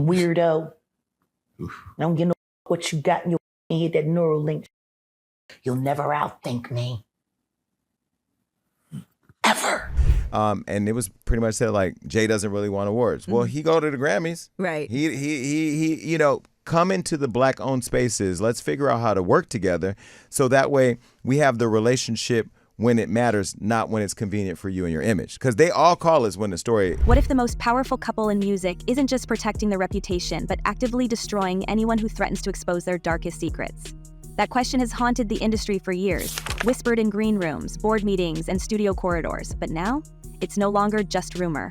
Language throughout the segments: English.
weirdo. I don't give no what you got in your head, that Neuralink. You'll never outthink me. Ever. And it was pretty much said like, Jay doesn't really want awards. Well, he go to the Grammys. Right. He you know, come into the Black-owned spaces. Let's figure out how to work together so that way we have the relationship when it matters, not when it's convenient for you and your image. Because they all call us when the story... What if the most powerful couple in music isn't just protecting their reputation, but actively destroying anyone who threatens to expose their darkest secrets? That question has haunted the industry for years, whispered in green rooms, board meetings, and studio corridors. But now, it's no longer just rumor.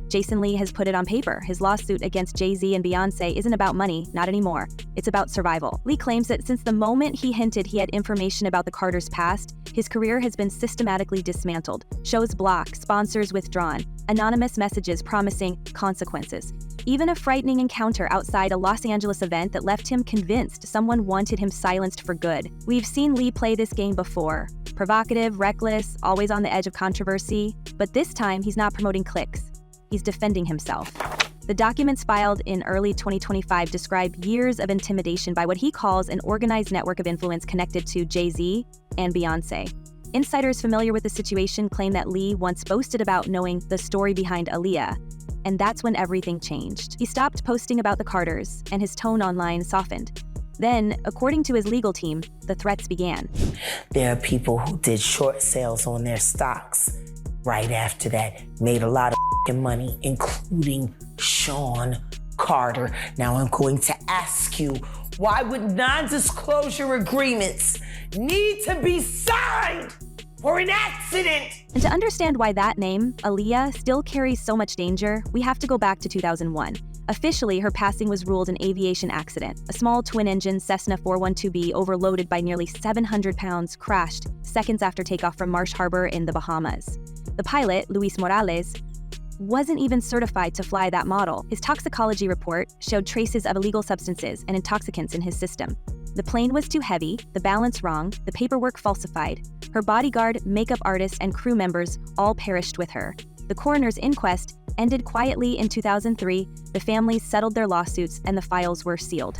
Jason Lee has put it on paper. His lawsuit against Jay-Z and Beyoncé isn't about money, not anymore. It's about survival. Lee claims that since the moment he hinted he had information about the Carters' past, his career has been systematically dismantled. Shows blocked, sponsors withdrawn, anonymous messages promising consequences. Even a frightening encounter outside a Los Angeles event that left him convinced someone wanted him silenced for good. We've seen Lee play this game before. Provocative, reckless, always on the edge of controversy. But this time, he's not promoting clicks. He's defending himself. The documents filed in early 2025 describe years of intimidation by what he calls an organized network of influence connected to Jay-Z and Beyoncé. Insiders familiar with the situation claim that Lee once boasted about knowing the story behind Aaliyah, and that's when everything changed. He stopped posting about the Carters, and his tone online softened. Then, according to his legal team, the threats began. There are people who did short sales on their stocks right after that, made a lot of money, including Sean Carter. Now I'm going to ask you, why would non-disclosure agreements need to be signed for an accident? And to understand why that name, Aaliyah, still carries so much danger, we have to go back to 2001. Officially, her passing was ruled an aviation accident. A small twin-engine Cessna 412B overloaded by nearly 700 pounds crashed seconds after takeoff from Marsh Harbor in the Bahamas. The pilot, Luis Morales, wasn't even certified to fly that model. His toxicology report showed traces of illegal substances and intoxicants in his system. The plane was too heavy, the balance wrong, the paperwork falsified. Her bodyguard, makeup artist, and crew members all perished with her. The coroner's inquest ended quietly in 2003. The families settled their lawsuits and the files were sealed.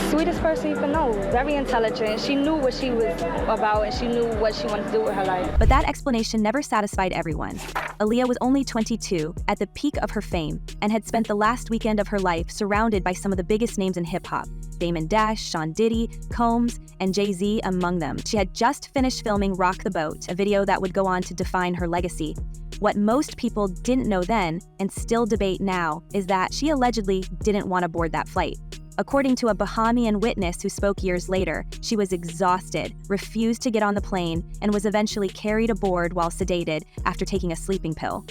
Sweetest person you can know, very intelligent. She knew what she was about and she knew what she wanted to do with her life. But that explanation never satisfied everyone. Aaliyah was only 22 at the peak of her fame and had spent the last weekend of her life surrounded by some of the biggest names in hip-hop. Damon Dash, Sean Diddy, Combs, and Jay-Z among them. She had just finished filming Rock the Boat, a video that would go on to define her legacy. What most people didn't know then, and still debate now, is that she allegedly didn't want to board that flight. According to a Bahamian witness who spoke years later, she was exhausted, refused to get on the plane, and was eventually carried aboard while sedated after taking a sleeping pill.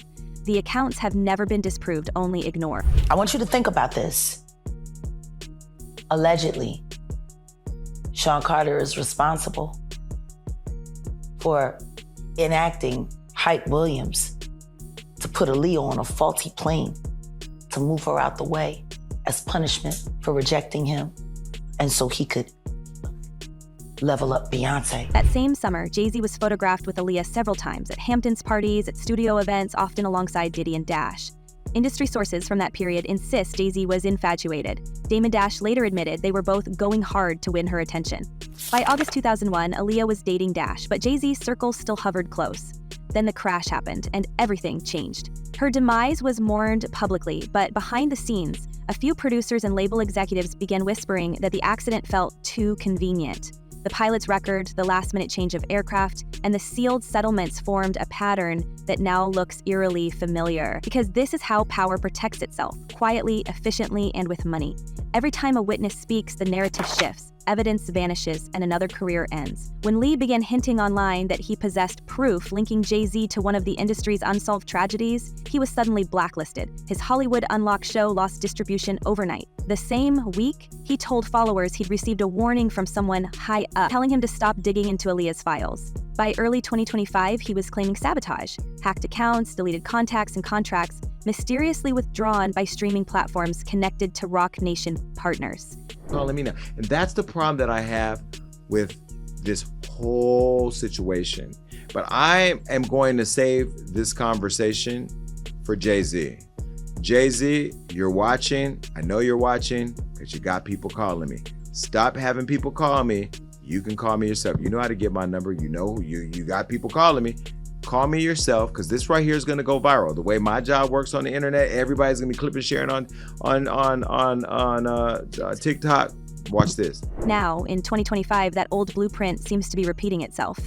The accounts have never been disproved, only ignored. I want you to think about this. Allegedly, Sean Carter is responsible for enacting Hype Williams to put Aaliyah on a faulty plane to move her out the way as punishment for rejecting him, and so he could level up Beyonce. That same summer, Jay-Z was photographed with Aaliyah several times at Hamptons parties, at studio events, often alongside Diddy and Dash. Industry sources from that period insist Jay-Z was infatuated. Damon Dash later admitted they were both going hard to win her attention. By August 2001, Aaliyah was dating Dash, but Jay-Z's circle still hovered close. Then the crash happened, and everything changed. Her demise was mourned publicly, but behind the scenes, a few producers and label executives began whispering that the accident felt too convenient. The pilot's record, the last-minute change of aircraft, and the sealed settlements formed a pattern that now looks eerily familiar. Because this is how power protects itself, quietly, efficiently, and with money. Every time a witness speaks, the narrative shifts, evidence vanishes, and another career ends. When Lee began hinting online that he possessed proof linking Jay-Z to one of the industry's unsolved tragedies, he was suddenly blacklisted. His Hollywood Unlocked show lost distribution overnight. The same week, he told followers he'd received a warning from someone high up, telling him to stop digging into Aaliyah's files. By early 2025, he was claiming sabotage, hacked accounts, deleted contacts and contracts, mysteriously withdrawn by streaming platforms connected to Rock Nation partners. Let me know. And that's the problem that I have with this whole situation. But I am going to save this conversation for Jay-Z. Jay-Z, you're watching. I know you're watching because you got people calling me. Stop having people call me. You can call me yourself. You know how to get my number. You know you got people calling me. Call me yourself, because this right here is going to go viral. The way my job works on the internet, everybody's going to be clipping, sharing on TikTok. Watch this. Now, in 2025, that old blueprint seems to be repeating itself.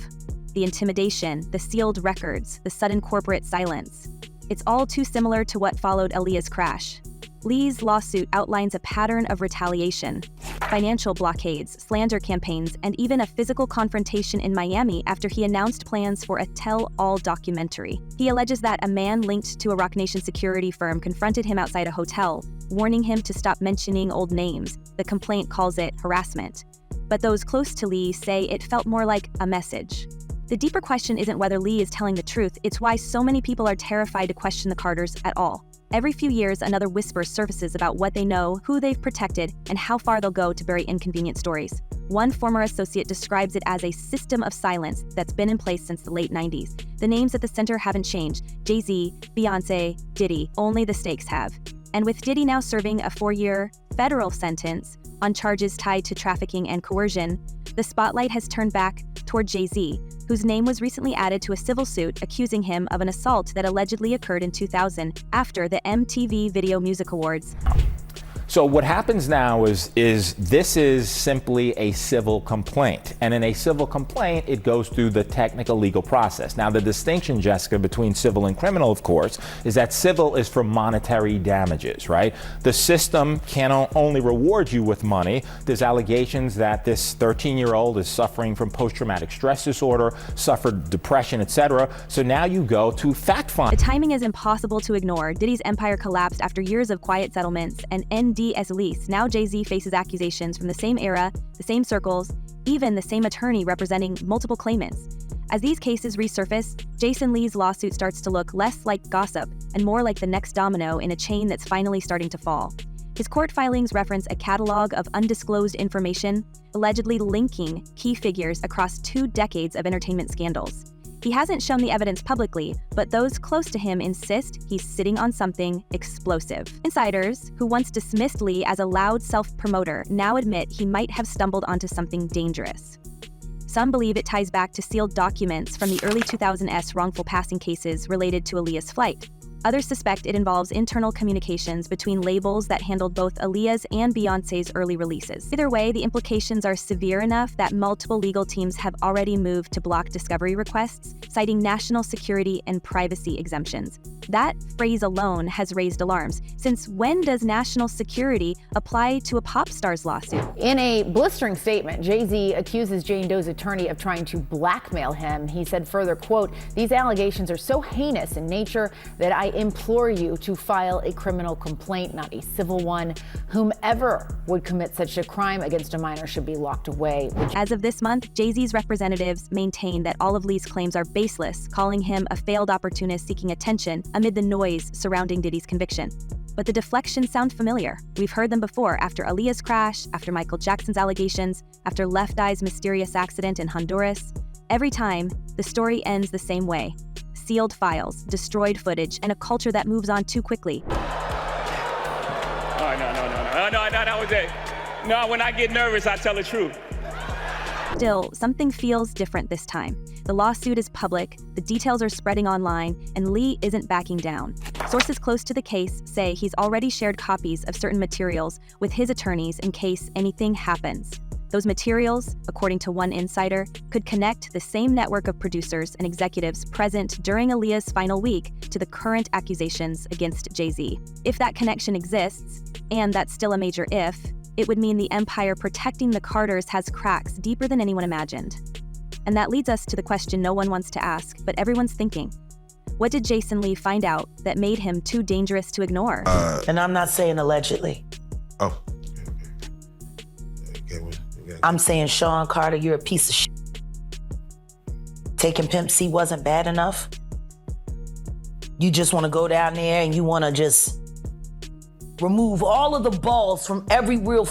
The intimidation, the sealed records, the sudden corporate silence. It's all too similar to what followed Aaliyah's crash. Lee's lawsuit outlines a pattern of retaliation, financial blockades, slander campaigns, and even a physical confrontation in Miami after he announced plans for a tell-all documentary. He alleges that a man linked to a Roc Nation security firm confronted him outside a hotel, warning him to stop mentioning old names. The complaint calls it harassment. But those close to Lee say it felt more like a message. The deeper question isn't whether Lee is telling the truth, it's why so many people are terrified to question the Carters at all. Every few years, another whisper surfaces about what they know, who they've protected, and how far they'll go to bury inconvenient stories. One former associate describes it as a system of silence that's been in place since the late 90s. The names at the center haven't changed: Jay-Z, Beyoncé, Diddy, only the stakes have. And with Diddy now serving a 4-year federal sentence on charges tied to trafficking and coercion, the spotlight has turned back toward Jay-Z, whose name was recently added to a civil suit accusing him of an assault that allegedly occurred in 2000 after the MTV Video Music Awards. So what happens now is this is simply a civil complaint. And in a civil complaint, it goes through the technical legal process. Now, the distinction, Jessica, between civil and criminal, of course, is that civil is for monetary damages, right? The system can only reward you with money. There's allegations that this 13-year-old is suffering from post-traumatic stress disorder, suffered depression, etc. So now you go to fact find. The timing is impossible to ignore. Diddy's empire collapsed after years of quiet settlements and ND as lease. Now Jay-Z faces accusations from the same era, the same circles, even the same attorney representing multiple claimants. As these cases resurface, Jason Lee's lawsuit starts to look less like gossip and more like the next domino in a chain that's finally starting to fall. His court filings reference a catalog of undisclosed information, allegedly linking key figures across 2 decades of entertainment scandals. He hasn't shown the evidence publicly, but those close to him insist he's sitting on something explosive. Insiders, who once dismissed Lee as a loud self-promoter, now admit he might have stumbled onto something dangerous. Some believe it ties back to sealed documents from the early 2000s wrongful passing cases related to Aaliyah's flight. Others suspect it involves internal communications between labels that handled both Aaliyah's and Beyoncé's early releases. Either way, the implications are severe enough that multiple legal teams have already moved to block discovery requests, citing national security and privacy exemptions. That phrase alone has raised alarms, since when does national security apply to a pop star's lawsuit? In a blistering statement, Jay-Z accuses Jane Doe's attorney of trying to blackmail him. He said further, quote, "These allegations are so heinous in nature that I implore you to file a criminal complaint, not a civil one. Whomever would commit such a crime against a minor should be locked away." As of this month, Jay-Z's representatives maintain that all of Lee's claims are baseless, calling him a failed opportunist seeking attention amid the noise surrounding Diddy's conviction. But the deflections sound familiar. We've heard them before, after Aaliyah's crash, after Michael Jackson's allegations, after Left Eye's mysterious accident in Honduras. Every time, the story ends the same way. Sealed files, destroyed footage, and a culture that moves on too quickly. Oh, no, that was it. No, when I get nervous, I tell the truth. Still, something feels different this time. The lawsuit is public, the details are spreading online, and Lee isn't backing down. Sources close to the case say he's already shared copies of certain materials with his attorneys in case anything happens. Those materials, according to one insider, could connect the same network of producers and executives present during Aaliyah's final week to the current accusations against Jay-Z. If that connection exists, and that's still a major if, it would mean the empire protecting the Carters has cracks deeper than anyone imagined. And that leads us to the question no one wants to ask, but everyone's thinking. What did Jason Lee find out that made him too dangerous to ignore? And I'm not saying allegedly. Oh. I'm saying, Sean Carter, you're a piece of shit. Taking Pimp C wasn't bad enough. You just want to go down there and you want to just remove all of the balls from every real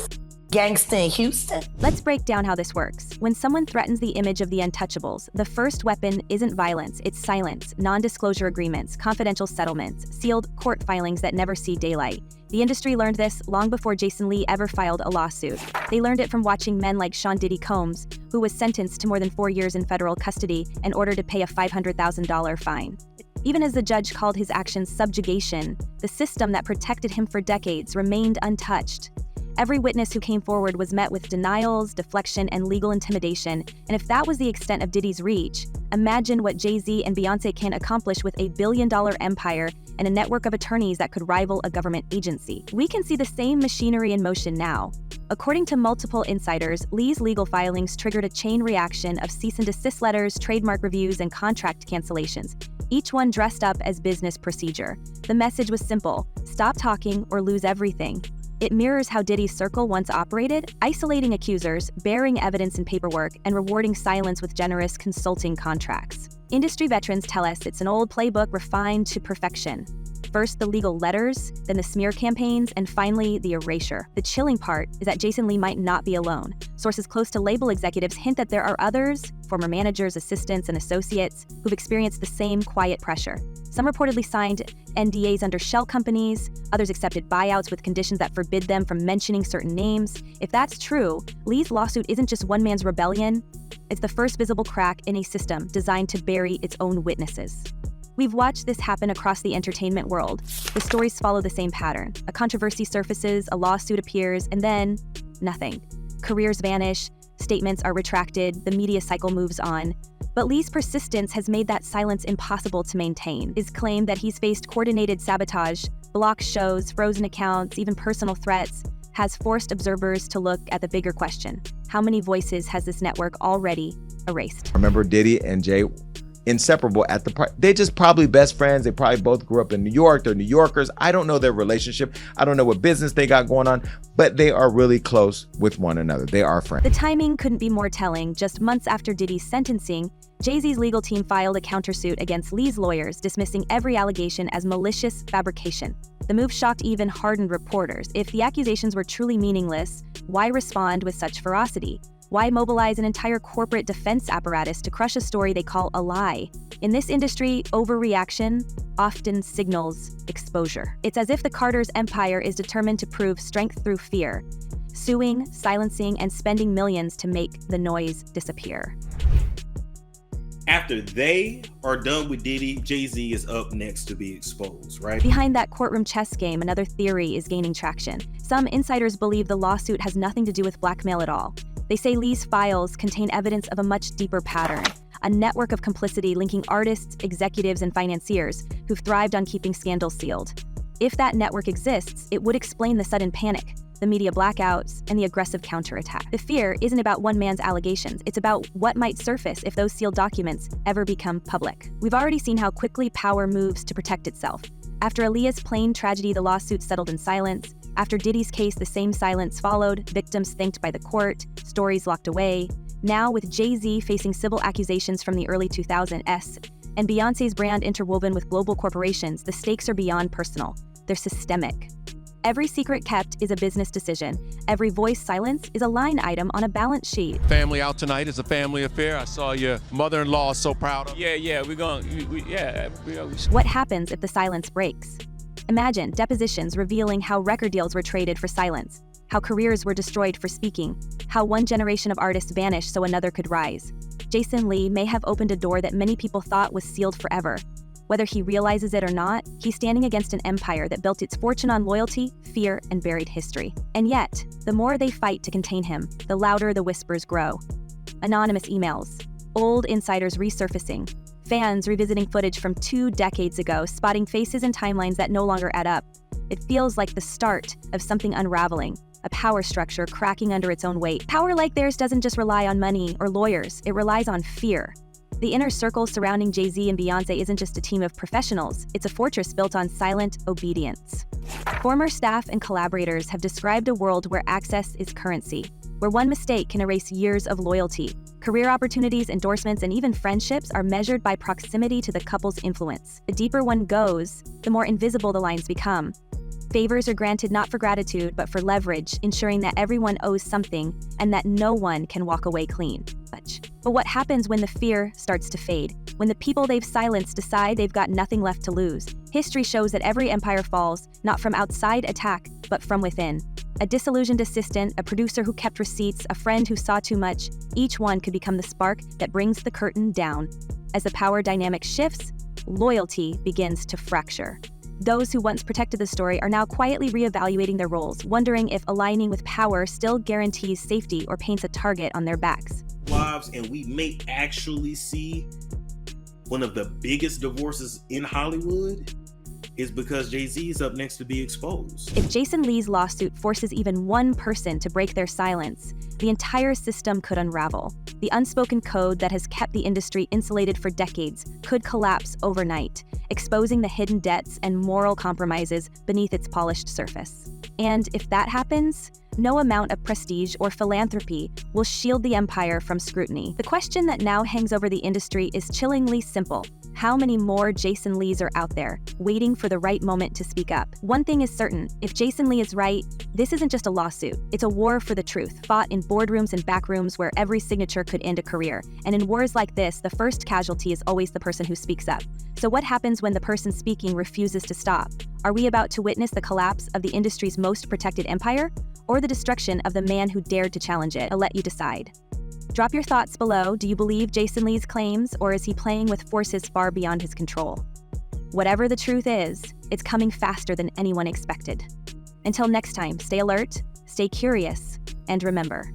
Gangsta in Houston? Let's break down how this works. When someone threatens the image of the untouchables, the first weapon isn't violence, it's silence, non-disclosure agreements, confidential settlements, sealed court filings that never see daylight. The industry learned this long before Jason Lee ever filed a lawsuit. They learned it from watching men like Sean Diddy Combs, who was sentenced to more than 4 years in federal custody and ordered to pay a $500,000 fine. Even as the judge called his actions subjugation, the system that protected him for decades remained untouched. Every witness who came forward was met with denials, deflection, and legal intimidation, and if that was the extent of Diddy's reach, imagine what Jay-Z and Beyoncé can accomplish with a billion-dollar empire and a network of attorneys that could rival a government agency. We can see the same machinery in motion now. According to multiple insiders, Lee's legal filings triggered a chain reaction of cease and desist letters, trademark reviews, and contract cancellations, each one dressed up as business procedure. The message was simple: stop talking or lose everything. It mirrors how Diddy's circle once operated, isolating accusers, bearing evidence and paperwork, and rewarding silence with generous consulting contracts. Industry veterans tell us it's an old playbook refined to perfection. First the legal letters, then the smear campaigns, and finally the erasure. The chilling part is that Jason Lee might not be alone. Sources close to label executives hint that there are others, former managers, assistants, and associates, who've experienced the same quiet pressure. Some reportedly signed NDAs under shell companies, others accepted buyouts with conditions that forbid them from mentioning certain names. If that's true, Lee's lawsuit isn't just one man's rebellion, it's the first visible crack in a system designed to bury its own witnesses. We've watched this happen across the entertainment world. The stories follow the same pattern. A controversy surfaces, a lawsuit appears, and then nothing. Careers vanish, statements are retracted, the media cycle moves on. But Lee's persistence has made that silence impossible to maintain. His claim that he's faced coordinated sabotage, blocked shows, frozen accounts, even personal threats, has forced observers to look at the bigger question. How many voices has this network already erased? Remember Diddy and Jay, inseparable at the party. They just probably best friends. They probably both grew up in New York. They're New Yorkers. I don't know their relationship. I don't know what business they got going on, but they are really close with one another. They are friends. The timing couldn't be more telling. Just months after Diddy's sentencing, Jay-Z's legal team filed a countersuit against Lee's lawyers, dismissing every allegation as malicious fabrication. The move shocked even hardened reporters. If the accusations were truly meaningless, why respond with such ferocity? Why mobilize an entire corporate defense apparatus to crush a story they call a lie? In this industry, overreaction often signals exposure. It's as if the Carter's empire is determined to prove strength through fear, suing, silencing, and spending millions to make the noise disappear. After they are done with Diddy, Jay-Z is up next to be exposed, right? Behind that courtroom chess game, another theory is gaining traction. Some insiders believe the lawsuit has nothing to do with blackmail at all. They say Lee's files contain evidence of a much deeper pattern, a network of complicity linking artists, executives, and financiers who've thrived on keeping scandals sealed. If that network exists, it would explain the sudden panic, the media blackouts, and the aggressive counterattack. The fear isn't about one man's allegations, it's about what might surface if those sealed documents ever become public. We've already seen how quickly power moves to protect itself. After Aaliyah's plane tragedy, the lawsuit settled in silence. After Diddy's case, the same silence followed, victims thanked by the court, stories locked away. Now, with Jay-Z facing civil accusations from the early 2000s, and Beyoncé's brand interwoven with global corporations, the stakes are beyond personal. They're systemic. Every secret kept is a business decision. Every voice silenced is a line item on a balance sheet. Family out tonight is a family affair. I saw your mother-in-law so proud of. Yeah, we're going, What happens if the silence breaks? Imagine depositions revealing how record deals were traded for silence, how careers were destroyed for speaking, how one generation of artists vanished so another could rise. Jason Lee may have opened a door that many people thought was sealed forever. Whether he realizes it or not, he's standing against an empire that built its fortune on loyalty, fear, and buried history. And yet, the more they fight to contain him, the louder the whispers grow. Anonymous emails, old insiders resurfacing, fans revisiting footage from 2 decades ago, spotting faces and timelines that no longer add up. It feels like the start of something unraveling, a power structure cracking under its own weight. Power like theirs doesn't just rely on money or lawyers, it relies on fear. The inner circle surrounding Jay-Z and Beyoncé isn't just a team of professionals, it's a fortress built on silent obedience. Former staff and collaborators have described a world where access is currency, where one mistake can erase years of loyalty. Career opportunities, endorsements, and even friendships are measured by proximity to the couple's influence. The deeper one goes, the more invisible the lines become. Favors are granted not for gratitude, but for leverage, ensuring that everyone owes something and that no one can walk away clean. But what happens when the fear starts to fade? When the people they've silenced decide they've got nothing left to lose? History shows that every empire falls, not from outside attack, but from within. A disillusioned assistant, a producer who kept receipts, a friend who saw too much, each one could become the spark that brings the curtain down. As the power dynamic shifts, loyalty begins to fracture. Those who once protected the story are now quietly reevaluating their roles, wondering if aligning with power still guarantees safety or paints a target on their backs. Lives, and we may actually see one of the biggest divorces in Hollywood is because Jay-Z is up next to be exposed. If Jason Lee's lawsuit forces even one person to break their silence, the entire system could unravel. The unspoken code that has kept the industry insulated for decades could collapse overnight, exposing the hidden debts and moral compromises beneath its polished surface. And if that happens, no amount of prestige or philanthropy will shield the empire from scrutiny. The question that now hangs over the industry is chillingly simple. How many more Jason Lees are out there, waiting for the right moment to speak up? One thing is certain, if Jason Lee is right, this isn't just a lawsuit. It's a war for the truth, fought in boardrooms and backrooms where every signature could end a career. And in wars like this, the first casualty is always the person who speaks up. So what happens when the person speaking refuses to stop? Are we about to witness the collapse of the industry's most protected empire, or the destruction of the man who dared to challenge it? I'll let you decide. Drop your thoughts below. Do you believe Jason Lee's claims, or is he playing with forces far beyond his control? Whatever the truth is, it's coming faster than anyone expected. Until next time, stay alert, stay curious, and remember,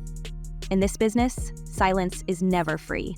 in this business, silence is never free.